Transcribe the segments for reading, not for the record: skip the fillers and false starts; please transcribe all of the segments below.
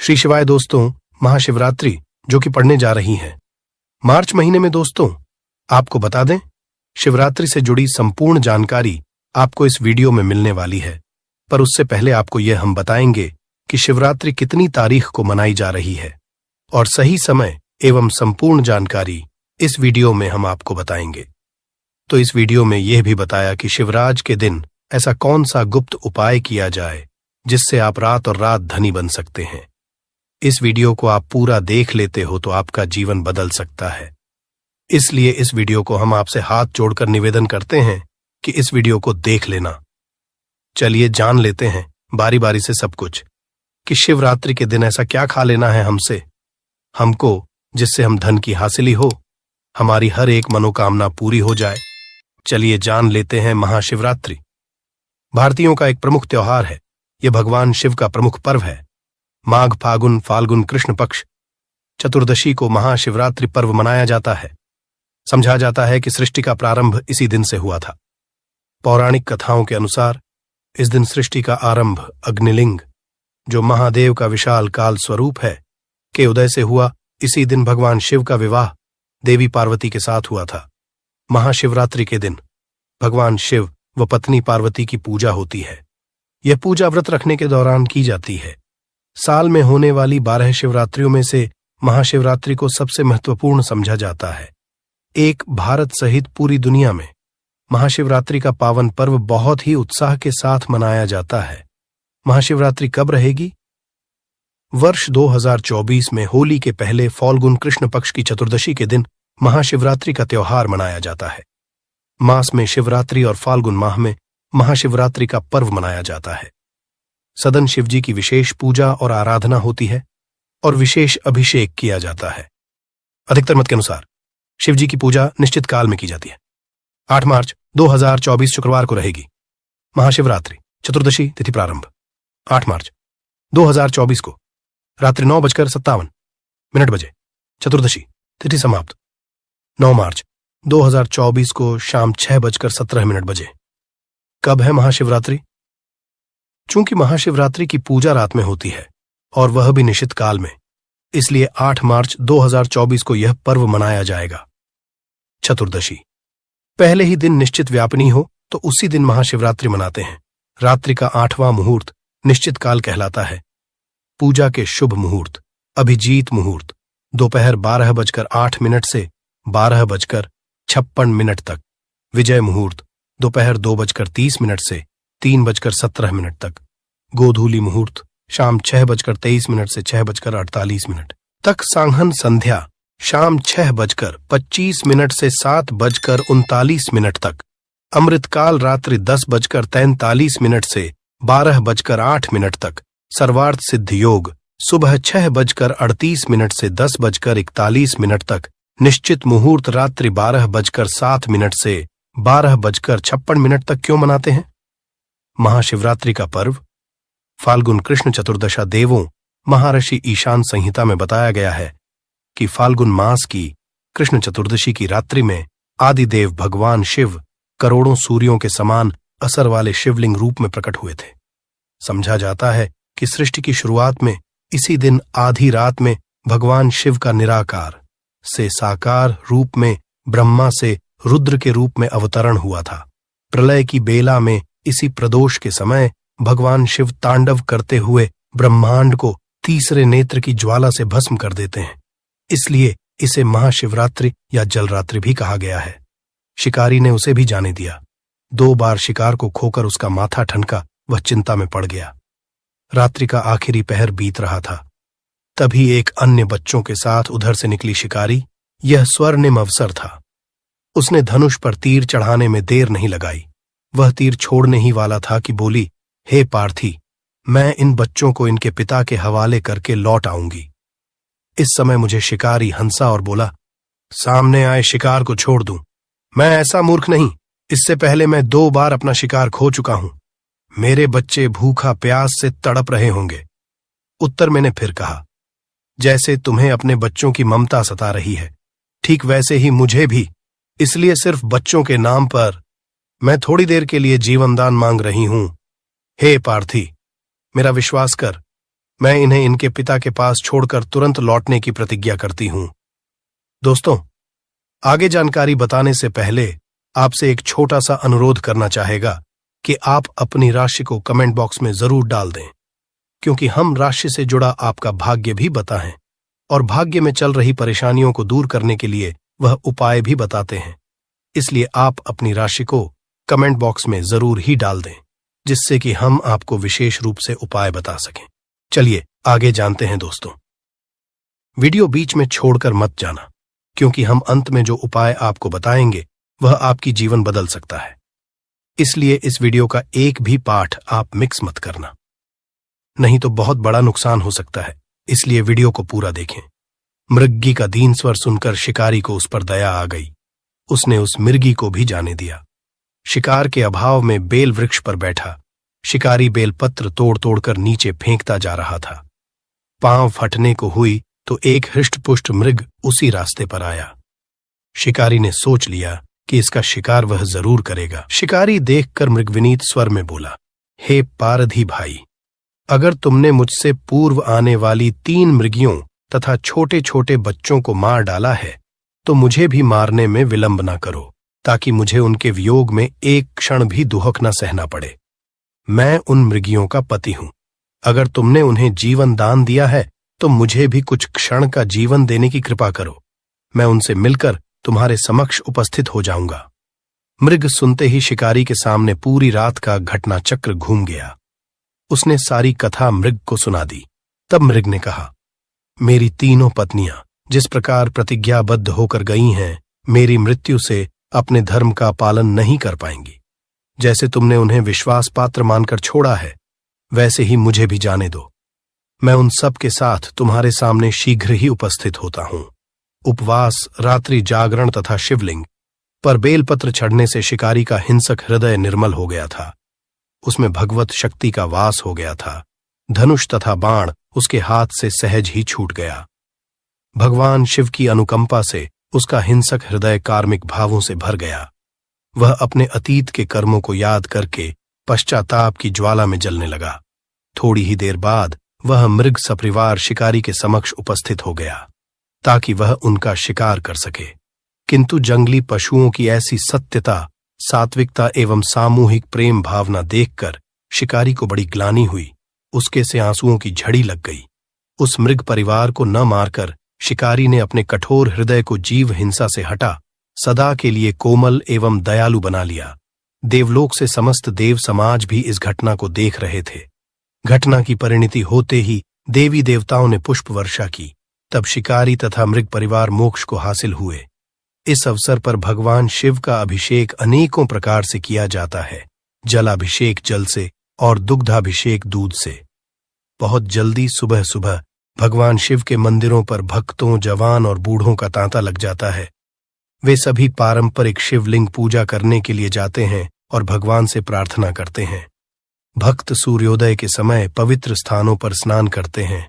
श्री शिवाय दोस्तों, महाशिवरात्रि जो कि पड़ने जा रही है मार्च महीने में। दोस्तों, आपको बता दें, शिवरात्रि से जुड़ी संपूर्ण जानकारी आपको इस वीडियो में मिलने वाली है। पर उससे पहले आपको यह हम बताएंगे कि शिवरात्रि कितनी तारीख को मनाई जा रही है और सही समय एवं संपूर्ण जानकारी इस वीडियो में हम आपको बताएंगे। तो इस वीडियो में यह भी बताया कि शिवराज के दिन ऐसा कौन सा गुप्त उपाय किया जाए जिससे आप रात और रात धनी बन सकते हैं। इस वीडियो को आप पूरा देख लेते हो तो आपका जीवन बदल सकता है। इसलिए इस वीडियो को हम आपसे हाथ जोड़कर निवेदन करते हैं कि इस वीडियो को देख लेना। चलिए जान लेते हैं बारी बारी से सब कुछ कि शिवरात्रि के दिन ऐसा क्या खा लेना है हमको जिससे हम धन की हासिली हो, हमारी हर एक मनोकामना पूरी हो जाए। चलिए जान लेते हैं महाशिवरात्रि। भारतीयों का एक प्रमुख त्योहार है। यह भगवान शिव का प्रमुख पर्व है। माघ फागुन फाल्गुन कृष्ण पक्ष चतुर्दशी को महाशिवरात्रि पर्व मनाया जाता है। समझा जाता है कि सृष्टि का प्रारंभ इसी दिन से हुआ था। पौराणिक कथाओं के अनुसार इस दिन सृष्टि का आरंभ अग्निलिंग, जो महादेव का विशाल काल स्वरूप है, के उदय से हुआ। इसी दिन भगवान शिव का विवाह देवी पार्वती के साथ हुआ था। महाशिवरात्रि के दिन भगवान शिव व पत्नी पार्वती की पूजा होती है। यह पूजा व्रत रखने के दौरान की जाती है। साल में होने वाली 12 शिवरात्रियों में से महाशिवरात्रि को सबसे महत्वपूर्ण समझा जाता है। एक भारत सहित पूरी दुनिया में महाशिवरात्रि का पावन पर्व बहुत ही उत्साह के साथ मनाया जाता है। महाशिवरात्रि कब रहेगी? वर्ष 2024 में होली के पहले फाल्गुन कृष्ण पक्ष की चतुर्दशी के दिन महाशिवरात्रि का त्योहार मनाया जाता है। मास में शिवरात्रि और फाल्गुन माह में महाशिवरात्रि का पर्व मनाया जाता है। सदन शिवजी की विशेष पूजा और आराधना होती है और विशेष अभिषेक किया जाता है। अधिकतर मत के अनुसार शिवजी की पूजा निश्चित काल में की जाती है। 8 मार्च 2024 शुक्रवार को रहेगी महाशिवरात्रि। चतुर्दशी तिथि प्रारंभ 8 मार्च 2024 को रात्रि 9:57 बजे। चतुर्दशी तिथि समाप्त 9 मार्च 2024 को शाम 6:17 बजे। कब है महाशिवरात्रि? चूंकि महाशिवरात्रि की पूजा रात में होती है और वह भी निश्चित काल में, इसलिए 8 मार्च 2024 को यह पर्व मनाया जाएगा। चतुर्दशी पहले ही दिन निश्चित व्यापनी हो तो उसी दिन महाशिवरात्रि मनाते हैं। रात्रि का 8वां मुहूर्त निश्चित काल कहलाता है। पूजा के शुभ मुहूर्त अभिजीत मुहूर्त दोपहर 12:08 से 12:56 तक। विजय मुहूर्त दोपहर 2:30 से 3:17 तक। गोधूली मुहूर्त शाम 6:23 से 6:48 तक। सांहन संध्या शाम 6:25 से 7:39 तक। अमृतकाल रात्रि 10:43 से 12:08 तक। सर्वार्थ सिद्ध योग सुबह 6:38 से 10:41 तक। निश्चित मुहूर्त रात्रि 12:07 से 12:56 तक। क्यों मनाते हैं महाशिवरात्रि का पर्व? फाल्गुन कृष्ण चतुर्दशा देवों महर्षि ईशान संहिता में बताया गया है कि फाल्गुन मास की कृष्ण चतुर्दशी की रात्रि में आदिदेव भगवान शिव करोड़ों सूर्यों के समान असर वाले शिवलिंग रूप में प्रकट हुए थे। समझा जाता है कि सृष्टि की शुरुआत में इसी दिन आधी रात में भगवान शिव का निराकार से साकार रूप में ब्रह्मा से रुद्र के रूप में अवतरण हुआ था। प्रलय की बेला में इसी प्रदोष के समय भगवान शिव तांडव करते हुए ब्रह्मांड को तीसरे नेत्र की ज्वाला से भस्म कर देते हैं। इसलिए इसे महाशिवरात्रि या जलरात्रि भी कहा गया है। शिकारी ने उसे भी जाने दिया। 2 बार शिकार को खोकर उसका माथा ठनका, वह चिंता में पड़ गया। रात्रि का आखिरी पहर बीत रहा था। तभी एक अन्य बच्चों के साथ उधर से निकली शिकारी। यह स्वर्णिम अवसर था। उसने धनुष पर तीर चढ़ाने में देर नहीं लगाई। वह तीर छोड़ने ही वाला था कि बोली, हे पार्थी, मैं इन बच्चों को इनके पिता के हवाले करके लौट आऊंगी। इस समय मुझे शिकारी हंसा और बोला, सामने आए शिकार को छोड़ दूं। मैं ऐसा मूर्ख नहीं। इससे पहले मैं 2 बार अपना शिकार खो चुका हूं। मेरे बच्चे भूखा प्यास से तड़प रहे होंगे। उत्तर मैंने फिर कहा, जैसे तुम्हें अपने बच्चों की ममता सता रही है, ठीक वैसे ही मुझे भी। इसलिए सिर्फ बच्चों के नाम पर मैं थोड़ी देर के लिए जीवनदान मांग रही हूं। हे पार्थी, मेरा विश्वास कर, मैं इन्हें इनके पिता के पास छोड़कर तुरंत लौटने की प्रतिज्ञा करती हूं। दोस्तों, आगे जानकारी बताने से पहले आपसे एक छोटा सा अनुरोध करना चाहेगा कि आप अपनी राशि को कमेंट बॉक्स में जरूर डाल दें, क्योंकि हम राशि से जुड़ा आपका भाग्य भी बताएं और भाग्य में चल रही परेशानियों को दूर करने के लिए वह उपाय भी बताते हैं। इसलिए आप अपनी राशि को कमेंट बॉक्स में जरूर ही डाल दें, जिससे कि हम आपको विशेष रूप से उपाय बता सकें। चलिए आगे जानते हैं दोस्तों। वीडियो बीच में छोड़कर मत जाना, क्योंकि हम अंत में जो उपाय आपको बताएंगे वह आपकी जीवन बदल सकता है। इसलिए इस वीडियो का एक भी पाठ आप मिक्स मत करना, नहीं तो बहुत बड़ा नुकसान हो सकता है। इसलिए वीडियो को पूरा देखें। मृगी का दीन स्वर सुनकर शिकारी को उस पर दया आ गई। उसने उस मिर्गी को भी जाने दिया। शिकार के अभाव में बेल वृक्ष पर बैठा शिकारी बेल पत्र तोड़ तोड़कर नीचे फेंकता जा रहा था। पांव फटने को हुई तो एक हृष्टपुष्ट मृग उसी रास्ते पर आया। शिकारी ने सोच लिया कि इसका शिकार वह जरूर करेगा। शिकारी देखकर मृगविनीत स्वर में बोला, हे पारधी भाई, अगर तुमने मुझसे पूर्व आने वाली 3 मृगियों तथा छोटे छोटे बच्चों को मार डाला है तो मुझे भी मारने में विलंब न करो, ताकि मुझे उनके वियोग में एक क्षण भी दुहक न सहना पड़े। मैं उन मृगियों का पति हूं। अगर तुमने उन्हें जीवन दान दिया है तो मुझे भी कुछ क्षण का जीवन देने की कृपा करो। मैं उनसे मिलकर तुम्हारे समक्ष उपस्थित हो जाऊंगा। मृग सुनते ही शिकारी के सामने पूरी रात का घटना चक्र घूम गया। उसने सारी कथा मृग को सुना दी। तब मृग ने कहा, मेरी 3 पत्नियां जिस प्रकार प्रतिज्ञाबद्ध होकर गई हैं, मेरी मृत्यु से अपने धर्म का पालन नहीं कर पाएंगी। जैसे तुमने उन्हें विश्वास पात्र मानकर छोड़ा है, वैसे ही मुझे भी जाने दो। मैं उन सब के साथ तुम्हारे सामने शीघ्र ही उपस्थित होता हूं। उपवास, रात्रि जागरण तथा शिवलिंग पर बेलपत्र चढ़ने से शिकारी का हिंसक हृदय निर्मल हो गया था। उसमें भगवत शक्ति का वास हो गया था। धनुष तथा बाण उसके हाथ से सहज ही छूट गया। भगवान शिव की अनुकंपा से उसका हिंसक हृदय कार्मिक भावों से भर गया। वह अपने अतीत के कर्मों को याद करके पश्चाताप की ज्वाला में जलने लगा। थोड़ी ही देर बाद वह मृग सपरिवार शिकारी के समक्ष उपस्थित हो गया, ताकि वह उनका शिकार कर सके। किंतु जंगली पशुओं की ऐसी सत्यता, सात्विकता एवं सामूहिक प्रेम भावना देखकर शिकारी को बड़ी ग्लानि हुई। उसके से आंसुओं की झड़ी लग गई। उस मृग परिवार को न मारकर शिकारी ने अपने कठोर हृदय को जीव हिंसा से हटा सदा के लिए कोमल एवं दयालु बना लिया। देवलोक से समस्त देव समाज भी इस घटना को देख रहे थे। घटना की परिणति होते ही देवी देवताओं ने पुष्प वर्षा की। तब शिकारी तथा मृग परिवार मोक्ष को हासिल हुए। इस अवसर पर भगवान शिव का अभिषेक अनेकों प्रकार से किया जाता है। जलाभिषेक जल से और दुग्धाभिषेक दूध से। बहुत जल्दी सुबह सुबह भगवान शिव के मंदिरों पर भक्तों, जवान और बूढ़ों का तांता लग जाता है। वे सभी पारंपरिक शिवलिंग पूजा करने के लिए जाते हैं और भगवान से प्रार्थना करते हैं। भक्त सूर्योदय के समय पवित्र स्थानों पर स्नान करते हैं,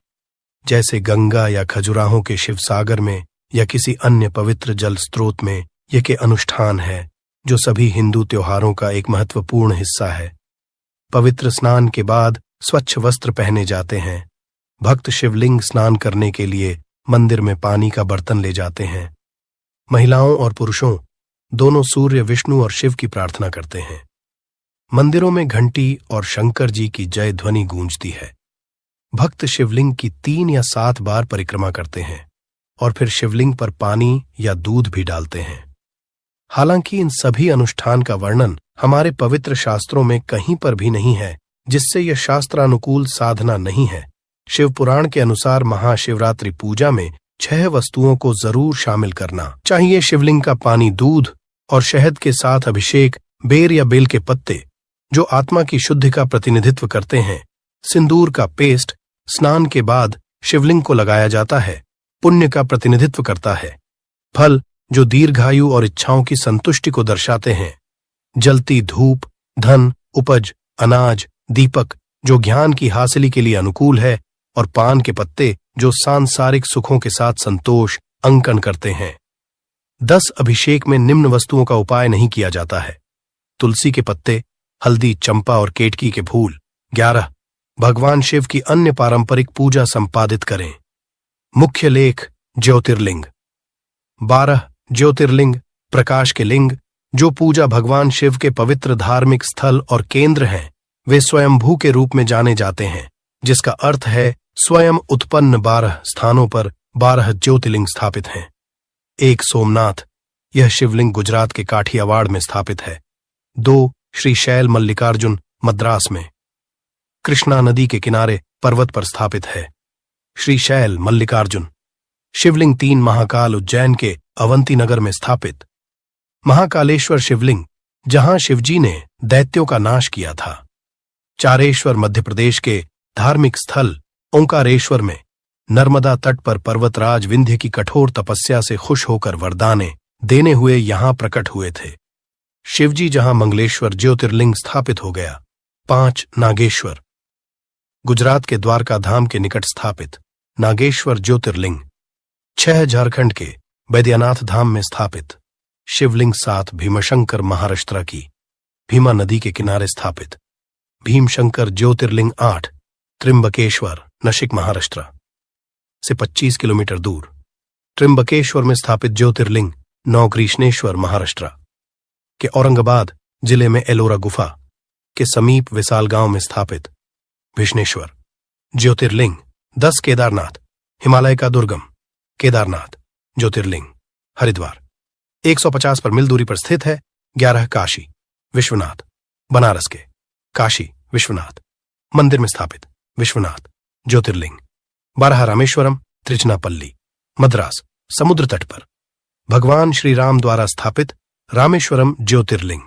जैसे गंगा या खजुराहों के शिव सागर में या किसी अन्य पवित्र जल स्रोत में। यह के अनुष्ठान है जो सभी हिंदू त्योहारों का एक महत्वपूर्ण हिस्सा है। पवित्र स्नान के बाद स्वच्छ वस्त्र पहने जाते हैं। भक्त शिवलिंग स्नान करने के लिए मंदिर में पानी का बर्तन ले जाते हैं। महिलाओं और पुरुषों दोनों सूर्य, विष्णु और शिव की प्रार्थना करते हैं। मंदिरों में घंटी और शंकर जी की जय ध्वनि गूंजती है। भक्त शिवलिंग की 3 या 7 बार परिक्रमा करते हैं और फिर शिवलिंग पर पानी या दूध भी डालते हैं। हालांकि इन सभी अनुष्ठान का वर्णन हमारे पवित्र शास्त्रों में कहीं पर भी नहीं है, जिससे यह शास्त्रानुकूल साधना नहीं है। शिव पुराण के अनुसार महाशिवरात्रि पूजा में 6 वस्तुओं को जरूर शामिल करना चाहिए। शिवलिंग का पानी, दूध और शहद के साथ अभिषेक, बेर या बेल के पत्ते जो आत्मा की शुद्धि का प्रतिनिधित्व करते हैं, सिंदूर का पेस्ट स्नान के बाद शिवलिंग को लगाया जाता है, पुण्य का प्रतिनिधित्व करता है। फल जो दीर्घायु और इच्छाओं की संतुष्टि को दर्शाते हैं। जलती धूप, धन, उपज, अनाज, दीपक जो ज्ञान की हासिली के लिए अनुकूल है, और पान के पत्ते जो सांसारिक सुखों के साथ संतोष अंकन करते हैं। 10 अभिषेक में निम्न वस्तुओं का उपाय नहीं किया जाता है। तुलसी के पत्ते, हल्दी, चंपा और केतकी के फूल। 11 भगवान शिव की अन्य पारंपरिक पूजा संपादित करें। मुख्य लेख ज्योतिर्लिंग। 12 ज्योतिर्लिंग प्रकाश के लिंग जो पूजा भगवान शिव के पवित्र धार्मिक स्थल और केंद्र हैं, वे स्वयंभू के रूप में जाने जाते हैं, जिसका अर्थ है स्वयं उत्पन्न। 12 स्थानों पर 12 ज्योतिर्लिंग स्थापित हैं। 1 सोमनाथ, यह शिवलिंग गुजरात के काठियावाड़ में स्थापित है। 2 श्रीशैल मल्लिकार्जुन, मद्रास में कृष्णा नदी के किनारे पर्वत पर स्थापित है। श्रीशैल मल्लिकार्जुन। शिवलिंग 3 महाकाल, उज्जैन के अवंती नगर में स्थापित। महाकालेश्वर शिवलिंग, जहां शिवजी ने दैत्यों का नाश किया था। चारेश्वर, मध्य प्रदेश के धार्मिक स्थल ओंकारेश्वर में नर्मदा तट पर पर्वतराज विंध्य की कठोर तपस्या से खुश होकर वरदाने देने हुए यहां प्रकट हुए थे। शिवजी जहां मंगलेश्वर ज्योतिर्लिंग स्थापित हो गया। 5 नागेश्वर, गुजरात के द्वारका धाम के निकट स्थापित नागेश्वर ज्योतिर्लिंग। 6 झारखंड के बैद्यनाथ धाम में स्थापित शिवलिंग। 7 भीमशंकर, महाराष्ट्र की भीमा नदी के किनारे स्थापित भीमशंकर ज्योतिर्लिंग। 8 त्रिंबकेश्वर, नाशिक महाराष्ट्र से 25 किलोमीटर दूर त्रिंबकेश्वर में स्थापित ज्योतिर्लिंग। 9 कृष्णेश्वर, महाराष्ट्र के औरंगाबाद जिले में एलोरा गुफा के समीप विशाल गांव में स्थापित विष्णेश्वर ज्योतिर्लिंग। 10 केदारनाथ, हिमालय का दुर्गम केदारनाथ ज्योतिर्लिंग, हरिद्वार 150 पर मील दूरी पर स्थित है। 11 काशी विश्वनाथ, बनारस के काशी विश्वनाथ मंदिर में स्थापित विश्वनाथ ज्योतिर्लिंग। 12 रामेश्वरम, त्रिचनापल्ली, मद्रास समुद्र तट पर भगवान श्री राम द्वारा स्थापित रामेश्वरम ज्योतिर्लिंग।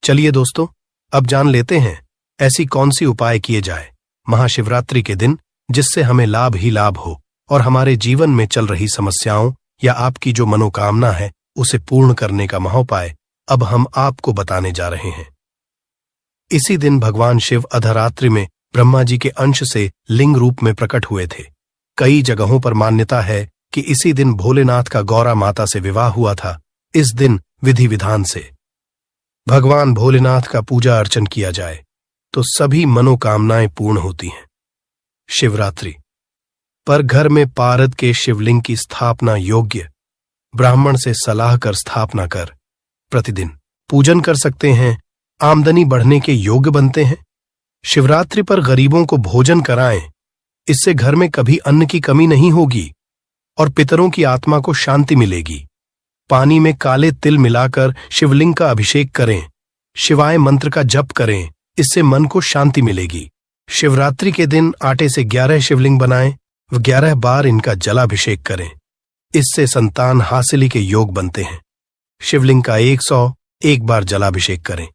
चलिए दोस्तों, अब जान लेते हैं ऐसी कौन सी उपाय किए जाए महाशिवरात्रि के दिन जिससे हमें लाभ ही लाभ हो और हमारे जीवन में चल रही समस्याओं या आपकी जो मनोकामना है उसे पूर्ण करने का महोपाय अब हम आपको बताने जा रहे हैं। इसी दिन भगवान शिव अर्धरात्रि में ब्रह्मा जी के अंश से लिंग रूप में प्रकट हुए थे। कई जगहों पर मान्यता है कि इसी दिन भोलेनाथ का गौरा माता से विवाह हुआ था। इस दिन विधि विधान से भगवान भोलेनाथ का पूजा अर्चन किया जाए तो सभी मनोकामनाएं पूर्ण होती हैं। शिवरात्रि पर घर में पारद के शिवलिंग की स्थापना योग्य ब्राह्मण से सलाह कर स्थापना कर प्रतिदिन पूजन कर सकते हैं। आमदनी बढ़ने के योग्य बनते हैं। शिवरात्रि पर गरीबों को भोजन कराएं, इससे घर में कभी अन्न की कमी नहीं होगी और पितरों की आत्मा को शांति मिलेगी। पानी में काले तिल मिलाकर शिवलिंग का अभिषेक करें। शिवाय मंत्र का जप करें, इससे मन को शांति मिलेगी। शिवरात्रि के दिन आटे से 11 शिवलिंग बनाएं व 11 बार इनका जलाभिषेक करें, इससे संतान हासिली के योग बनते हैं। शिवलिंग का 101 बार जलाभिषेक करें,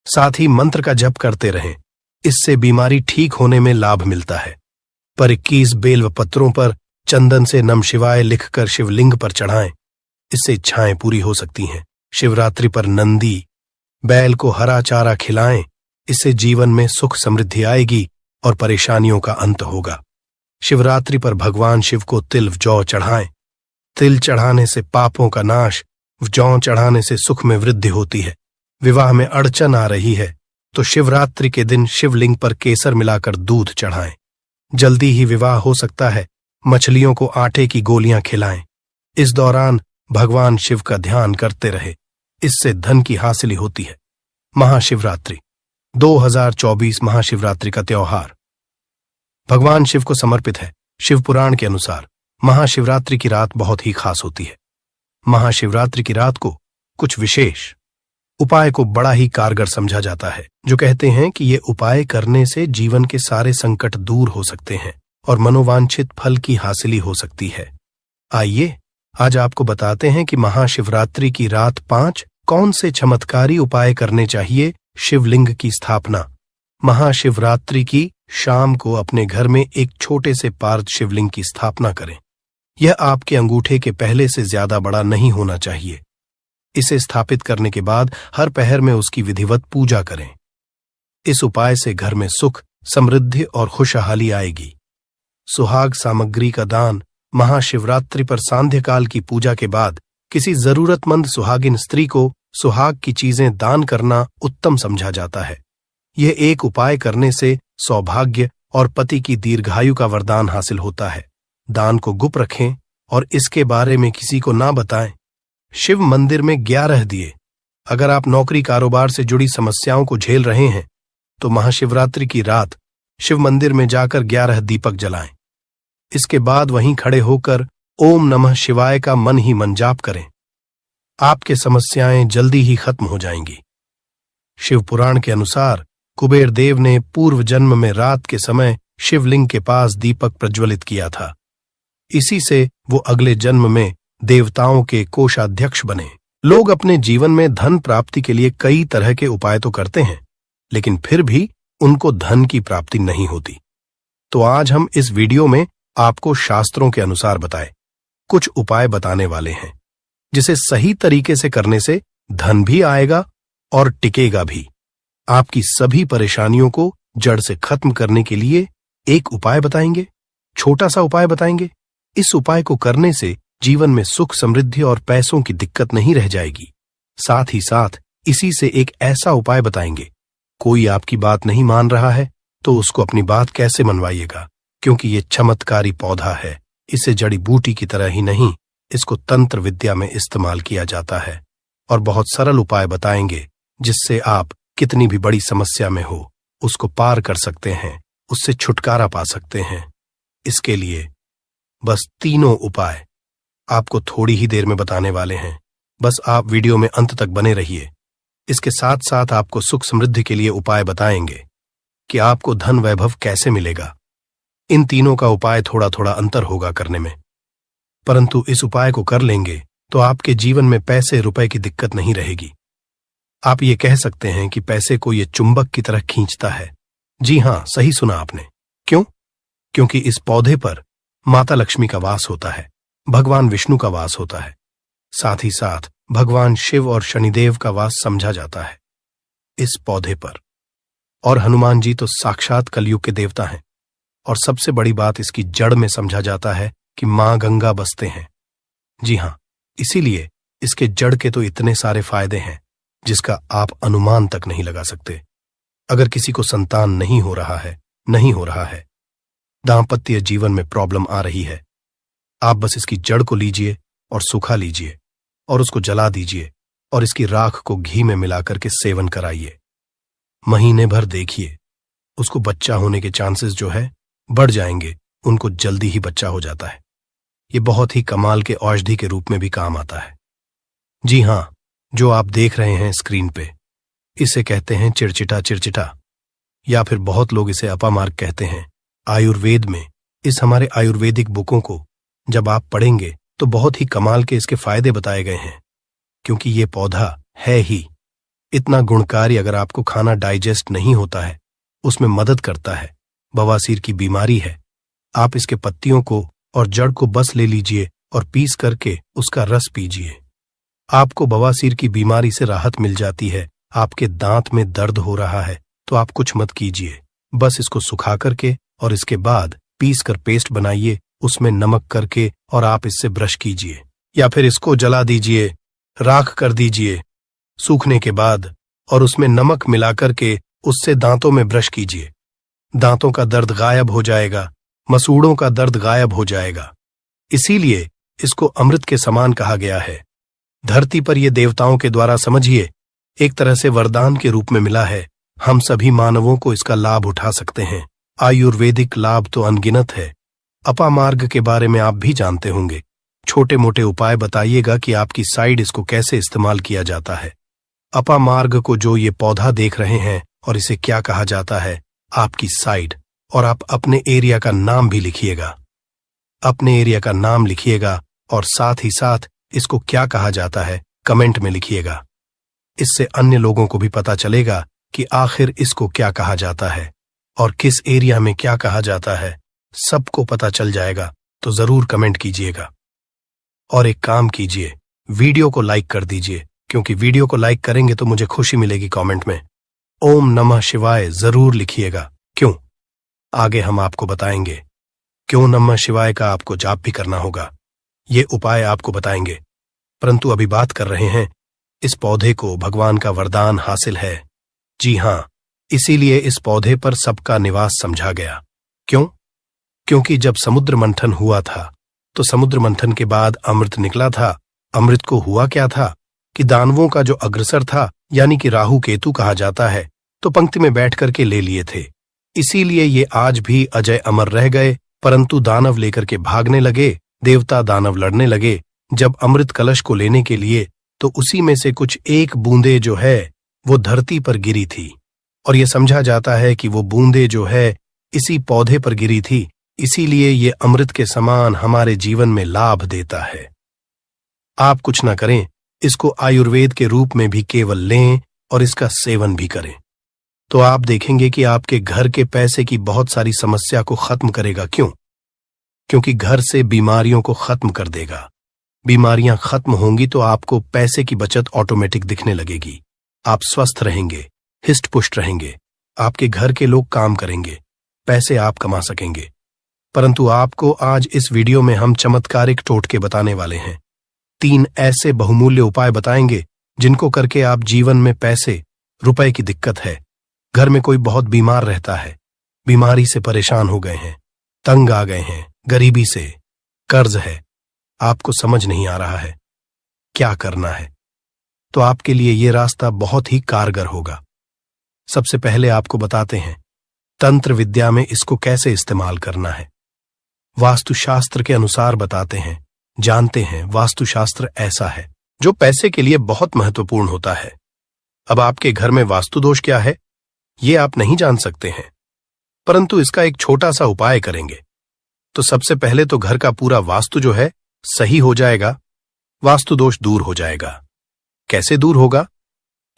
साथ ही मंत्र का जप करते रहें, इससे बीमारी ठीक होने में लाभ मिलता है। पर 21 बेल पत्रों पर चंदन से नम शिवाय लिखकर शिवलिंग पर चढ़ाएं, इससे इच्छाएं पूरी हो सकती हैं। शिवरात्रि पर नंदी बैल को हरा चारा खिलाएं, इससे जीवन में सुख समृद्धि आएगी और परेशानियों का अंत होगा। शिवरात्रि पर भगवान शिव को तिल जौ चढ़ाएं। तिल चढ़ाने से पापों का नाश, जौ चढ़ाने से सुख में वृद्धि होती है। विवाह में अड़चन आ रही है तो शिवरात्रि के दिन शिवलिंग पर केसर मिलाकर दूध चढ़ाएं, जल्दी ही विवाह हो सकता है। मछलियों को आटे की गोलियां खिलाएं। इस दौरान भगवान शिव का ध्यान करते रहे, इससे धन की हासिली होती है। महाशिवरात्रि 2024 महाशिवरात्रि का त्योहार भगवान शिव को समर्पित है। शिव पुराण के अनुसार महाशिवरात्रि की रात बहुत ही खास होती है। महाशिवरात्रि की रात को कुछ विशेष उपाय को बड़ा ही कारगर समझा जाता है, जो कहते हैं कि ये उपाय करने से जीवन के सारे संकट दूर हो सकते हैं और मनोवांछित फल की हासिली हो सकती है। आइए आज आपको बताते हैं कि महाशिवरात्रि की रात 5 कौन से चमत्कारी उपाय करने चाहिए। शिवलिंग की स्थापना। महाशिवरात्रि की शाम को अपने घर में एक छोटे से पार्द शिवलिंग की स्थापना करें। यह आपके अंगूठे के पहले से ज्यादा बड़ा नहीं होना चाहिए। इसे स्थापित करने के बाद हर पहर में उसकी विधिवत पूजा करें। इस उपाय से घर में सुख, समृद्धि और खुशहाली आएगी। सुहाग सामग्री का दान। महाशिवरात्रि पर सांध्यकाल की पूजा के बाद किसी जरूरतमंद सुहागिन स्त्री को सुहाग की चीजें दान करना उत्तम समझा जाता है। यह एक उपाय करने से सौभाग्य और पति की दीर्घायु का वरदान हासिल होता है। दान को गुप्त रखें और इसके बारे में किसी को ना बताएं। शिव मंदिर में 11 दिए। अगर आप नौकरी कारोबार से जुड़ी समस्याओं को झेल रहे हैं तो महाशिवरात्रि की रात शिव मंदिर में जाकर 11 दीपक जलाएं। इसके बाद वहीं खड़े होकर ओम नमः शिवाय का मन ही मन जाप करें। आपके समस्याएं जल्दी ही खत्म हो जाएंगी। शिव पुराण के अनुसार कुबेर देव ने पूर्व जन्म में रात के समय शिवलिंग के पास दीपक प्रज्वलित किया था। इसी से वो अगले जन्म में देवताओं के कोषाध्यक्ष बने। लोग अपने जीवन में धन प्राप्ति के लिए कई तरह के उपाय तो करते हैं, लेकिन फिर भी उनको धन की प्राप्ति नहीं होती। तो आज हम इस वीडियो में आपको शास्त्रों के अनुसार बताए कुछ उपाय बताने वाले हैं, जिसे सही तरीके से करने से धन भी आएगा और टिकेगा भी। आपकी सभी परेशानियों को जड़ से खत्म करने के लिए एक उपाय बताएंगे, छोटा सा उपाय बताएंगे। इस उपाय को करने से जीवन में सुख, समृद्धि और पैसों की दिक्कत नहीं रह जाएगी। साथ ही साथ इसी से एक ऐसा उपाय बताएंगे, कोई आपकी बात नहीं मान रहा है तो उसको अपनी बात कैसे मनवाइएगा, क्योंकि ये चमत्कारी पौधा है। इसे जड़ी बूटी की तरह ही नहीं, इसको तंत्र विद्या में इस्तेमाल किया जाता है। और बहुत सरल उपाय बताएंगे जिससे आप कितनी भी बड़ी समस्या में हो उसको पार कर सकते हैं, उससे छुटकारा पा सकते हैं। इसके लिए बस तीनों उपाय आपको थोड़ी ही देर में बताने वाले हैं। बस आप वीडियो में अंत तक बने रहिए। इसके साथ साथ आपको सुख समृद्धि के लिए उपाय बताएंगे कि आपको धन वैभव कैसे मिलेगा। इन तीनों का उपाय थोड़ा थोड़ा अंतर होगा करने में, परंतु इस उपाय को कर लेंगे तो आपके जीवन में पैसे रुपए की दिक्कत नहीं रहेगी। आप ये कह सकते हैं कि पैसे को ये चुंबक की तरह खींचता है। जी हां, सही सुना आपने। क्यों? क्योंकि इस पौधे पर माता लक्ष्मी का वास होता है, भगवान विष्णु का वास होता है, साथ ही साथ भगवान शिव और शनिदेव का वास समझा जाता है इस पौधे पर। और हनुमान जी तो साक्षात कलयुग के देवता हैं। और सबसे बड़ी बात इसकी जड़ में समझा जाता है कि मां गंगा बसते हैं। जी हां, इसीलिए इसके जड़ के तो इतने सारे फायदे हैं जिसका आप अनुमान तक नहीं लगा सकते। अगर किसी को संतान नहीं हो रहा है, दांपत्य जीवन में प्रॉब्लम आ रही है, आप बस इसकी जड़ को लीजिए और सुखा लीजिए और उसको जला दीजिए और इसकी राख को घी में मिलाकर के सेवन कराइए। महीने भर देखिए, उसको बच्चा होने के चांसेस जो है बढ़ जाएंगे, उनको जल्दी ही बच्चा हो जाता है। ये बहुत ही कमाल के औषधि के रूप में भी काम आता है। जी हां, जो आप देख रहे हैं स्क्रीन पे, इसे कहते हैं चिड़चिटा, या फिर बहुत लोग इसे अपामार्ग कहते हैं। आयुर्वेद में इस हमारे आयुर्वेदिक बुकों को जब आप पढ़ेंगे तो बहुत ही कमाल के इसके फायदे बताए गए हैं, क्योंकि ये पौधा है ही इतना गुणकारी। अगर आपको खाना डाइजेस्ट नहीं होता है, उसमें मदद करता है। बवासीर की बीमारी है, आप इसके पत्तियों को और जड़ को बस ले लीजिए और पीस करके उसका रस पीजिए। आपको बवासीर की बीमारी से राहत मिल जाती है। आपके दांत में दर्द हो रहा है तो आप कुछ मत कीजिए, बस इसको सुखा करके और इसके बाद पीस कर पेस्ट बनाइए, उसमें नमक करके और आप इससे ब्रश कीजिए, या फिर इसको जला दीजिए, राख कर दीजिए सूखने के बाद, और उसमें नमक मिलाकर के उससे दांतों में ब्रश कीजिए। दांतों का दर्द गायब हो जाएगा, मसूड़ों का दर्द गायब हो जाएगा। इसीलिए इसको अमृत के समान कहा गया है। धरती पर यह देवताओं के द्वारा समझिए एक तरह से वरदान के रूप में मिला है। हम सभी मानवों को इसका लाभ उठा सकते हैं। आयुर्वेदिक लाभ तो अनगिनत है। अपामार्ग के बारे में आप भी जानते होंगे। छोटे मोटे उपाय बताइएगा कि आपकी साइड इसको कैसे इस्तेमाल किया जाता है। अपामार्ग को जो ये पौधा देख रहे हैं और इसे क्या कहा जाता है, आपकी साइड, और आप अपने एरिया का नाम भी लिखिएगा। अपने एरिया का नाम लिखिएगा और साथ ही साथ इसको क्या कहा जाता है कमेंट में लिखिएगा। इससे अन्य लोगों को भी पता चलेगा कि आखिर इसको क्या कहा जाता है और किस एरिया में क्या कहा जाता है, सबको पता चल जाएगा। तो जरूर कमेंट कीजिएगा और एक काम कीजिए, वीडियो को लाइक कर दीजिए, क्योंकि वीडियो को लाइक करेंगे तो मुझे खुशी मिलेगी। कमेंट में ओम नमः शिवाय जरूर लिखिएगा। क्यों? आगे हम आपको बताएंगे क्यों नमः शिवाय का आपको जाप भी करना होगा। ये उपाय आपको बताएंगे, परंतु अभी बात कर रहे हैं इस पौधे को भगवान का वरदान हासिल है। जी हां, इसीलिए इस पौधे पर सबका निवास समझा गया। क्यों? क्योंकि जब समुद्र मंथन हुआ था तो समुद्र मंथन के बाद अमृत निकला था। अमृत को हुआ क्या था कि दानवों का जो अग्रसर था, यानी कि राहु केतु कहा जाता है, तो पंक्ति में बैठ करके ले लिए थे। इसीलिए ये आज भी अजय अमर रह गए। परंतु दानव लेकर के भागने लगे, देवता दानव लड़ने लगे। जब अमृत कलश को लेने के लिए तो उसी में से कुछ एक बूंदे जो है वो धरती पर गिरी थी, और ये समझा जाता है कि वो बूंदे जो है इसी पौधे पर गिरी थी। इसीलिए ये अमृत के समान हमारे जीवन में लाभ देता है। आप कुछ ना करें, इसको आयुर्वेद के रूप में भी केवल लें और इसका सेवन भी करें, तो आप देखेंगे कि आपके घर के पैसे की बहुत सारी समस्या को खत्म करेगा। क्यों? क्योंकि घर से बीमारियों को खत्म कर देगा। बीमारियां खत्म होंगी तो आपको पैसे की बचत ऑटोमेटिक दिखने लगेगी। आप स्वस्थ रहेंगे, हिष्ट पुष्ट रहेंगे, आपके घर के लोग काम करेंगे, पैसे आप कमा सकेंगे। परंतु आपको आज इस वीडियो में हम चमत्कारिक टोटके बताने वाले हैं। 3 ऐसे बहुमूल्य उपाय बताएंगे जिनको करके आप जीवन में पैसे, रुपए की दिक्कत है, घर में कोई बहुत बीमार रहता है, बीमारी से परेशान हो गए हैं, तंग आ गए हैं, गरीबी से, कर्ज है, आपको समझ नहीं आ रहा है क्या करना है, तो आपके लिए यह रास्ता बहुत ही कारगर होगा। सबसे पहले आपको बताते हैं तंत्र विद्या में इसको कैसे इस्तेमाल करना है। वास्तुशास्त्र के अनुसार बताते हैं, जानते हैं वास्तुशास्त्र ऐसा है जो पैसे के लिए बहुत महत्वपूर्ण होता है। अब आपके घर में वास्तु दोष क्या है ये आप नहीं जान सकते हैं, परंतु इसका एक छोटा सा उपाय करेंगे। तो सबसे पहले तो घर का पूरा वास्तु जो है सही हो जाएगा, वास्तु दोष दूर हो जाएगा। कैसे दूर होगा?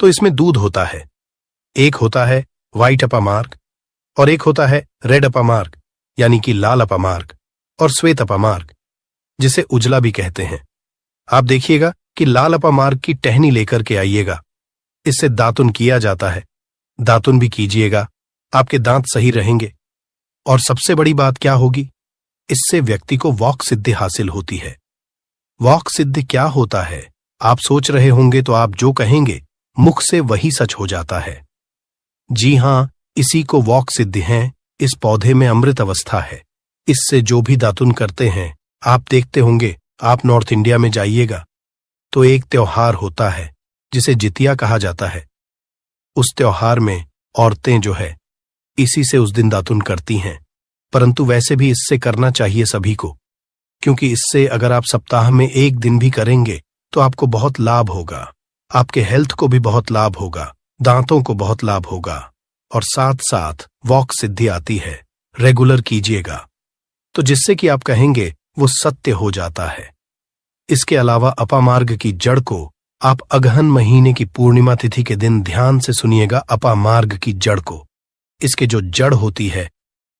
तो इसमें दूध होता है, एक होता है व्हाइट अपामार्ग और एक होता है रेड अपामार्ग, यानी कि लाल अपामार्ग और श्वेत अपामार्ग, जिसे उजला भी कहते हैं। आप देखिएगा कि लाल अपामार्ग की टहनी लेकर के आइएगा, इससे दातुन किया जाता है, दातुन भी कीजिएगा, आपके दांत सही रहेंगे। और सबसे बड़ी बात क्या होगी, इससे व्यक्ति को वॉक सिद्धि हासिल होती है। वॉक सिद्धि क्या होता है आप सोच रहे होंगे, तो आप जो कहेंगे मुख से वही सच हो जाता है। जी हां, इसी को वॉक सिद्धि है। इस पौधे में अमृत अवस्था है, इससे जो भी दातुन करते हैं आप देखते होंगे। आप नॉर्थ इंडिया में जाइएगा तो एक त्योहार होता है जिसे जितिया कहा जाता है। उस त्योहार में औरतें जो है इसी से उस दिन दातुन करती हैं। परंतु वैसे भी इससे करना चाहिए सभी को, क्योंकि इससे अगर आप सप्ताह में एक दिन भी करेंगे तो आपको बहुत लाभ होगा, आपके हेल्थ को भी बहुत लाभ होगा, दांतों को बहुत लाभ होगा, और साथ साथ वॉक सिद्धि आती है। रेगुलर कीजिएगा तो जिससे कि आप कहेंगे वो सत्य हो जाता है। इसके अलावा अपामार्ग की जड़ को आप अगहन महीने की पूर्णिमा तिथि के दिन ध्यान से सुनिएगा। अपामार्ग की जड़ को, इसके जो जड़ होती है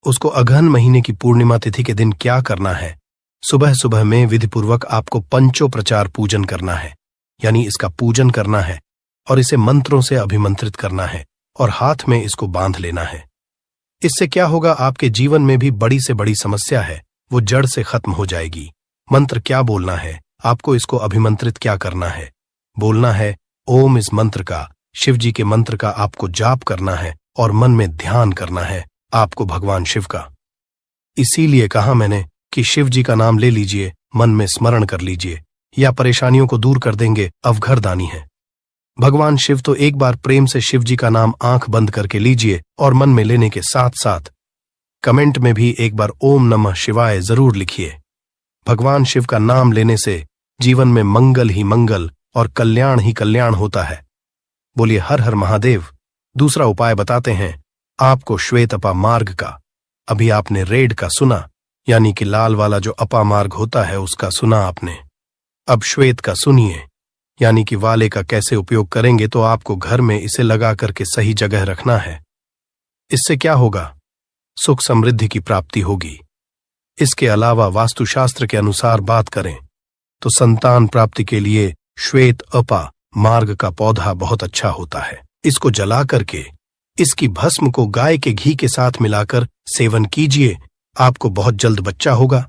उसको अगहन महीने की पूर्णिमा तिथि के दिन क्या करना है, सुबह सुबह में विधिपूर्वक आपको पंचोपचार पूजन करना है, यानी इसका पूजन करना है और इसे मंत्रों से अभिमंत्रित करना है और हाथ में इसको बांध लेना है। इससे क्या होगा, आपके जीवन में भी बड़ी से बड़ी समस्या है वो जड़ से खत्म हो जाएगी। मंत्र क्या बोलना है आपको, इसको अभिमंत्रित क्या करना है, बोलना है ओम। इस मंत्र का, शिव जी के मंत्र का आपको जाप करना है और मन में ध्यान करना है आपको भगवान शिव का। इसीलिए कहा मैंने कि शिव जी का नाम ले लीजिए, मन में स्मरण कर लीजिए, या परेशानियों को दूर कर देंगे, अवघरदानी है। भगवान शिव तो एक बार प्रेम से शिव जी का नाम आंख बंद करके लीजिए और मन में लेने के साथ साथ कमेंट में भी एक बार ओम नमः शिवाय जरूर लिखिए। भगवान शिव का नाम लेने से जीवन में मंगल ही मंगल और कल्याण ही कल्याण होता है। बोलिए हर हर महादेव। दूसरा उपाय बताते हैं आपको श्वेत अपामार्ग का। अभी आपने रेड का सुना, यानी कि लाल वाला जो अपामार्ग होता है उसका सुना आपने। अब श्वेत का सुनिए, यानी कि वाले का कैसे उपयोग करेंगे। तो आपको घर में इसे लगा करके सही जगह रखना है। इससे क्या होगा, सुख समृद्धि की प्राप्ति होगी। इसके अलावा वास्तुशास्त्र के अनुसार बात करें तो संतान प्राप्ति के लिए श्वेत अपा मार्ग का पौधा बहुत अच्छा होता है। इसको जला करके इसकी भस्म को गाय के घी के साथ मिलाकर सेवन कीजिए, आपको बहुत जल्द बच्चा होगा।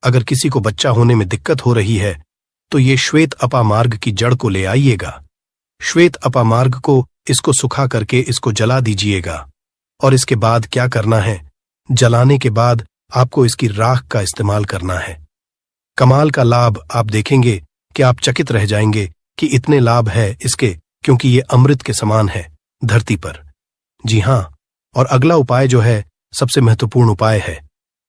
अगर किसी को बच्चा होने में दिक्कत हो रही है तो ये श्वेत अपामार्ग की जड़ को ले आइएगा। श्वेत अपामार्ग को इसको सुखा करके इसको जला दीजिएगा और इसके बाद क्या करना है, जलाने के बाद आपको इसकी राख का इस्तेमाल करना है। कमाल का लाभ आप देखेंगे कि आप चकित रह जाएंगे कि इतने लाभ है इसके, क्योंकि ये अमृत के समान है धरती पर। जी हां, और अगला उपाय जो है सबसे महत्वपूर्ण उपाय है।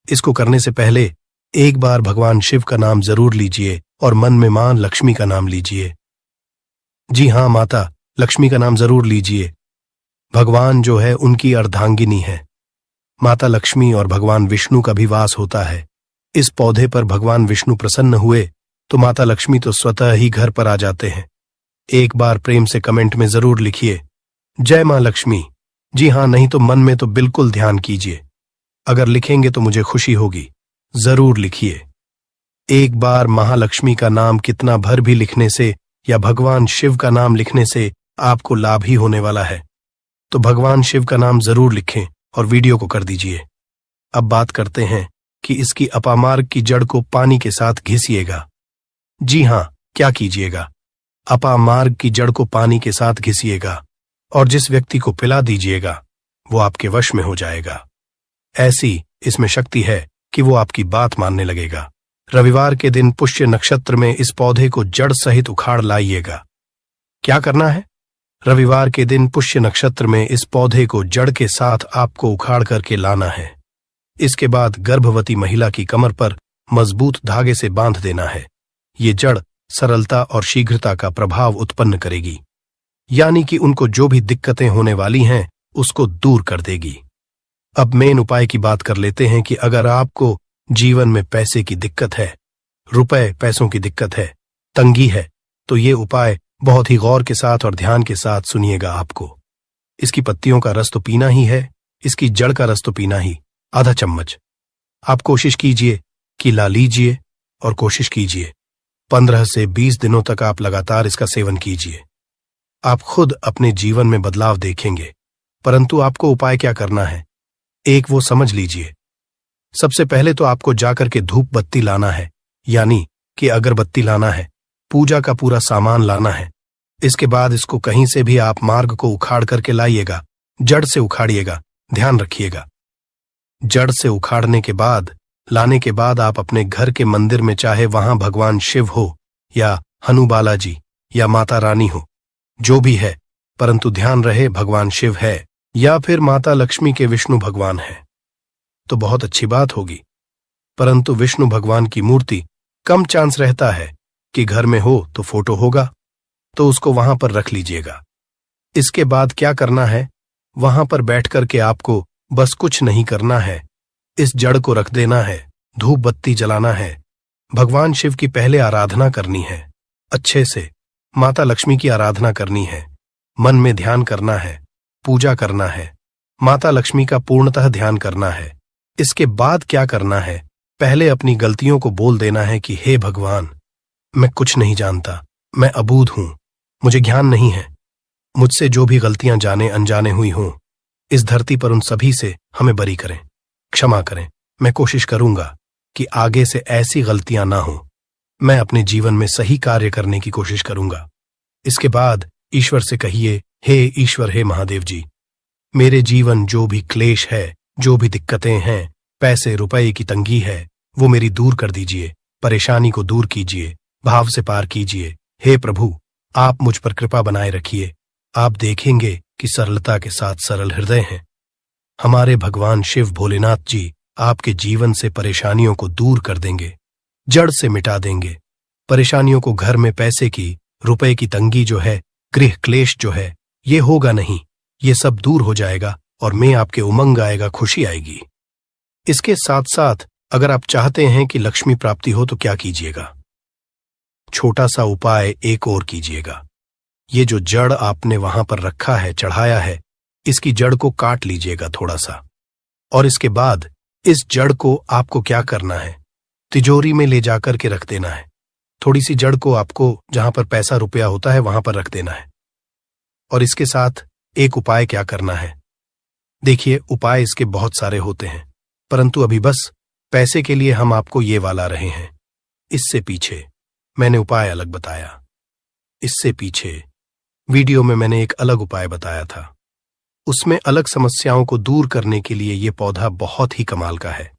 इसको करने से पहले एक बार भगवान शिव का नाम जरूर लीजिए और मन में मां लक्ष्मी का नाम लीजिए। जी हां, माता लक्ष्मी का नाम जरूर लीजिए। भगवान जो है उनकी अर्धांगिनी है। माता लक्ष्मी और भगवान विष्णु का भी वास होता है। इस पौधे पर भगवान विष्णु प्रसन्न हुए तो माता लक्ष्मी तो स्वतः ही घर पर आ जाते हैं। एक बार प्रेम से कमेंट में जरूर लिखिए, जय मां लक्ष्मी। जी हां, नहीं तो मन में तो बिल्कुल ध्यान कीजिए। अगर लिखेंगे तो मुझे खुशी होगी। जरूर लिखिए। एक बार महालक्ष्मी का नाम कितना भर भी लिखने से या भगवान शिव का नाम लिखने से आपको लाभ ही होने वाला है। तो भगवान शिव का नाम जरूर लिखें और वीडियो को कर दीजिए। अब बात करते हैं कि इसकी अपामार्ग की जड़ को पानी के साथ घिसिएगा। जी हां, क्या कीजिएगा? अपामार्ग की जड़ को पानी के साथ घिसिएगा और जिस व्यक्ति को पिला दीजिएगा वो आपके वश में हो जाएगा। ऐसी इसमें शक्ति है कि वो आपकी बात मानने लगेगा। रविवार के दिन पुष्य नक्षत्र में इस पौधे को जड़ सहित उखाड़ लाइएगा। क्या करना है? रविवार के दिन पुष्य नक्षत्र में इस पौधे को जड़ के साथ आपको उखाड़ करके लाना है। इसके बाद गर्भवती महिला की कमर पर मजबूत धागे से बांध देना है। ये जड़ सरलता और शीघ्रता का प्रभाव उत्पन्न करेगी, यानी कि उनको जो भी दिक्कतें होने वाली हैं उसको दूर कर देगी। अब मेन उपाय की बात कर लेते हैं कि अगर आपको जीवन में पैसे की दिक्कत है, रुपए पैसों की दिक्कत है, तंगी है, तो ये उपाय बहुत ही गौर के साथ और ध्यान के साथ सुनिएगा। आपको इसकी पत्तियों का रस तो पीना ही है, इसकी जड़ का रस तो पीना ही, आधा चम्मच। आप कोशिश कीजिए कि ला लीजिए और कोशिश कीजिए 15 से 20 दिनों तक आप लगातार इसका सेवन कीजिए। आप खुद अपने जीवन में बदलाव देखेंगे। परंतु आपको उपाय क्या करना है, एक वो समझ लीजिए। सबसे पहले तो आपको जाकर के धूप बत्ती लाना है, यानी कि अगरबत्ती लाना है, पूजा का पूरा सामान लाना है। इसके बाद इसको कहीं से भी आप मार्ग को उखाड़ करके लाइएगा, जड़ से उखाड़िएगा, ध्यान रखिएगा। जड़ से उखाड़ने के बाद, लाने के बाद आप अपने घर के मंदिर में, चाहे वहां भगवान शिव हो या हनु बालाजी या माता रानी हो, जो भी है, परंतु ध्यान रहे भगवान शिव है या फिर माता लक्ष्मी के विष्णु भगवान है तो बहुत अच्छी बात होगी। परंतु विष्णु भगवान की मूर्ति कम चांस रहता है कि घर में हो तो फोटो होगा, तो उसको वहां पर रख लीजिएगा। इसके बाद क्या करना है, वहां पर बैठ करके आपको बस कुछ नहीं करना है, इस जड़ को रख देना है, धूप बत्ती जलाना है, भगवान शिव की पहले आराधना करनी है, अच्छे से माता लक्ष्मी की आराधना करनी है, मन में ध्यान करना है, पूजा करना है, माता लक्ष्मी का पूर्णतः ध्यान करना है। इसके बाद क्या करना है, पहले अपनी गलतियों को बोल देना है कि हे भगवान, मैं कुछ नहीं जानता, मैं अबूझ हूं, मुझे ज्ञान नहीं है, मुझसे जो भी गलतियां जाने अनजाने हुई हों, इस धरती पर उन सभी से हमें बरी करें, क्षमा करें। मैं कोशिश करूंगा कि आगे से ऐसी गलतियां ना हो, मैं अपने जीवन में सही कार्य करने की कोशिश करूंगा। इसके बाद ईश्वर से कहिए, हे ईश्वर, हे महादेव जी, मेरे जीवन जो भी क्लेश है, जो भी दिक्कतें हैं, पैसे रुपए की तंगी है, वो मेरी दूर कर दीजिए, परेशानी को दूर कीजिए, भाव से पार कीजिए। हे प्रभु, आप मुझ पर कृपा बनाए रखिए। आप देखेंगे कि सरलता के साथ सरल हृदय हैं। हमारे भगवान शिव भोलेनाथ जी आपके जीवन से परेशानियों को दूर कर देंगे, जड़ से मिटा देंगे। परेशानियों को, घर में पैसे की, रुपए की तंगी जो है, गृह क्लेश जो है, ये होगा नहीं, ये सब दूर हो जाएगा और मैं आपके उमंग आएगा, खुशी आएगी। इसके साथ साथ अगर आप चाहते हैं कि लक्ष्मी प्राप्ति हो तो क्या कीजिएगा, छोटा सा उपाय एक और कीजिएगा। ये जो जड़ आपने वहां पर रखा है, चढ़ाया है, इसकी जड़ को काट लीजिएगा थोड़ा सा, और इसके बाद इस जड़ को आपको क्या करना है, तिजोरी में ले जाकर के रख देना है। थोड़ी सी जड़ को आपको जहां पर पैसा रुपया होता है वहां पर रख देना है। और इसके साथ एक उपाय क्या करना है, देखिए उपाय इसके बहुत सारे होते हैं, परंतु अभी बस पैसे के लिए हम आपको ये वाला रहे हैं। इससे पीछे मैंने उपाय अलग बताया, इससे पीछे वीडियो में मैंने एक अलग उपाय बताया था। उसमें अलग समस्याओं को दूर करने के लिए ये पौधा बहुत ही कमाल का है।